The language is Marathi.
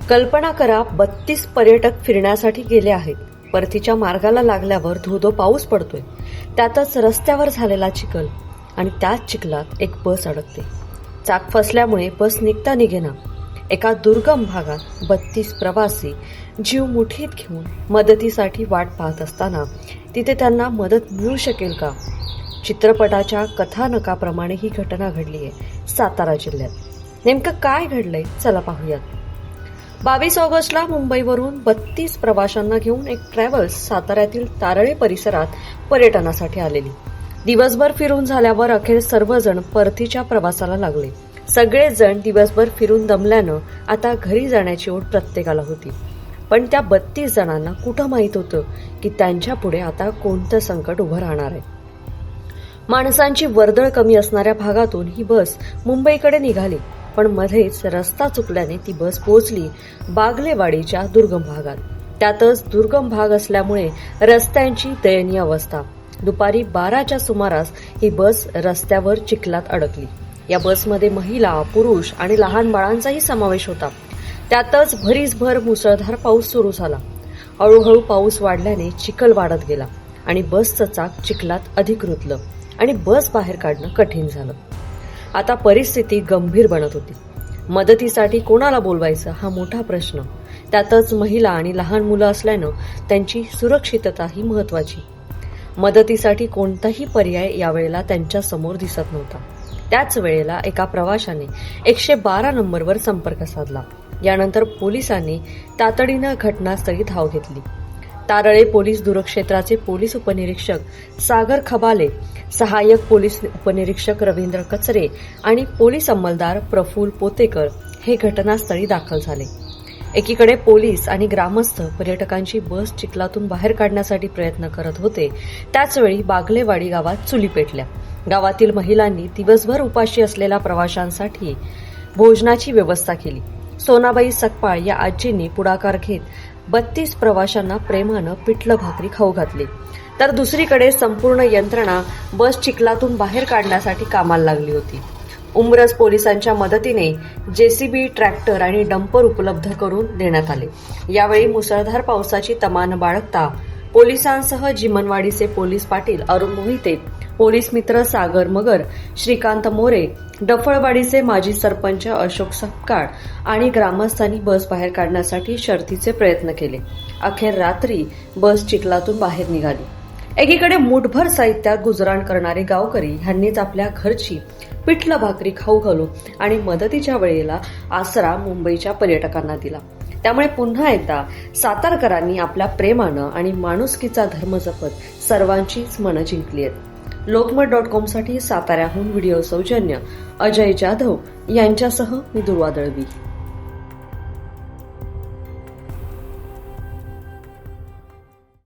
कल्पना करा, 32 पर्यटक फिरण्यासाठी गेले आहेत. परतीच्या मार्गाला लागल्यावर धोधो पाऊस पडतोय. त्यातच रस्त्यावर झालेला चिखल आणि त्याच चिखलात एक बस अडकते. चाक फसल्यामुळे बस निघता निघेना. एका दुर्गम भागात 32 प्रवासी जीव मुठीत घेऊन मदतीसाठी वाट पाहत असताना तिथे त्यांना मदत मिळू शकेल का? चित्रपटाच्या कथानकाप्रमाणे ही घटना घडली आहे सातारा जिल्ह्यात. नेमकं काय घडलंय चला पाहूयात. 22 ऑगस्टला मुंबईवरून 32 प्रवाशांना घेऊन एक ट्रॅव्हल्स साताऱ्यातील तारळे परिसरात पर्यटनासाठी आलेली. दिवसभर फिरून झाल्यावर अखेर सर्वजण परतीच्या प्रवासाला लागले. सगळेच जण दिवसभर फिरून दमल्यानं आता घरी जाण्याची ओढ प्रत्येकाला होती. पण त्या 32 जणांना कुठं माहित होतं की त्यांच्या पुढे आता कोणतं संकट उभं राहणार आहे. माणसांची वर्दळ कमी असणाऱ्या भागातून ही बस मुंबईकडे निघाली, पण मध्येच रस्ता चुकल्याने ती बस पोहोचली बागलेवाडीच्या दुर्गम भागात. त्यातच दुर्गम भाग असल्यामुळे रस्त्यांची दयनीय अवस्था. दुपारी 12च्या सुमारास ही बस रस्त्यावर चिखलात अडकली. या बसमध्ये महिला, पुरुष आणि लहान बाळांचाही समावेश होता. त्यातच भरीसभर मुसळधार पाऊस सुरू झाला. हळूहळू पाऊस वाढल्याने चिखल वाढत गेला आणि बसचं चाक चिखलात अधिक रुतलं आणि बस बाहेर काढणं कठीण झालं. आता परिस्थिती गंभीर बनत होती. मदतीसाठी कोणाला बोलवायचं हा मोठा प्रश्न. त्यातच महिला आणि लहान मुलं असल्यानं त्यांची सुरक्षितताही महत्वाची. मदतीसाठी कोणताही पर्याय यावेळेला त्यांच्या समोर दिसत नव्हता. त्याच वेळेला एका प्रवाशाने 112 नंबरवर संपर्क साधला. यानंतर पोलिसांनी तातडीनं घटनास्थळी धाव घेतली. तारळे पोलीस दूरक्षेत्राचे पोलीस उपनिरीक्षक सागर खबाले, सहाय्यक पोलीस उपनिरीक्षक रवींद्र कचरे आणि पोलीस अंमलदार प्रफुल्ल पोतेकर हे घटनास्थळी दाखल झाले. एकीकडे पोलीस आणि ग्रामस्थ पर्यटकांची बस चिखलातून बाहेर काढण्यासाठी प्रयत्न करत होते. त्याचवेळी बागलेवाडी गावात चुली पेटल्या. गावातील महिलांनी दिवसभर उपाशी असलेल्या प्रवाशांसाठी भोजनाची व्यवस्था केली. सोनाबाई सकपाळ या आजींनी पुढाकार घेत 32 प्रवाशांना प्रेमानं पिठलं भाकरी खाऊ घातली. तर दुसरीकडे संपूर्ण यंत्रणा बस चिखलातून बाहेर काढण्यासाठी कामाला लागली होती. उमरस पोलिसांच्या मदतीने जेसीबी, ट्रॅक्टर आणि डंपर उपलब्ध करून देण्यात आले. यावेळी मुसळधार पावसाची तमान बाळगता पोलिसांसह जिमनवाडीचे पोलीस पाटील अरुण मोहिते, पोलीस मित्र सागर मगर, श्रीकांत मोरे, डफळवाडीचे माजी सरपंच अशोक सपकाळ आणि ग्रामस्थांनी बस बाहेर काढण्यासाठी शर्थीचे प्रयत्न केले. अखेर रात्री बस चिखलातून बाहेर निघाली. एकीकडे मुठभर साहित्यात गुजराण करणारे गावकरी ह्यांनीच आपल्या घरची पिठलं भाकरी खाऊ घालून आणि मदतीच्या वेळेला आसरा मुंबईच्या पर्यटकांना दिला. त्यामुळे पुन्हा एकदा सातारकरांनी आपल्या प्रेमानं आणि माणुसकीचा धर्म जपत सर्वांचीच मनं जिंकली आहेत. लोकमत.com साठी साताऱ्याहून व्हिडिओ सौजन्य अजय जाधव यांच्यासह मी दुर्वा दळवी.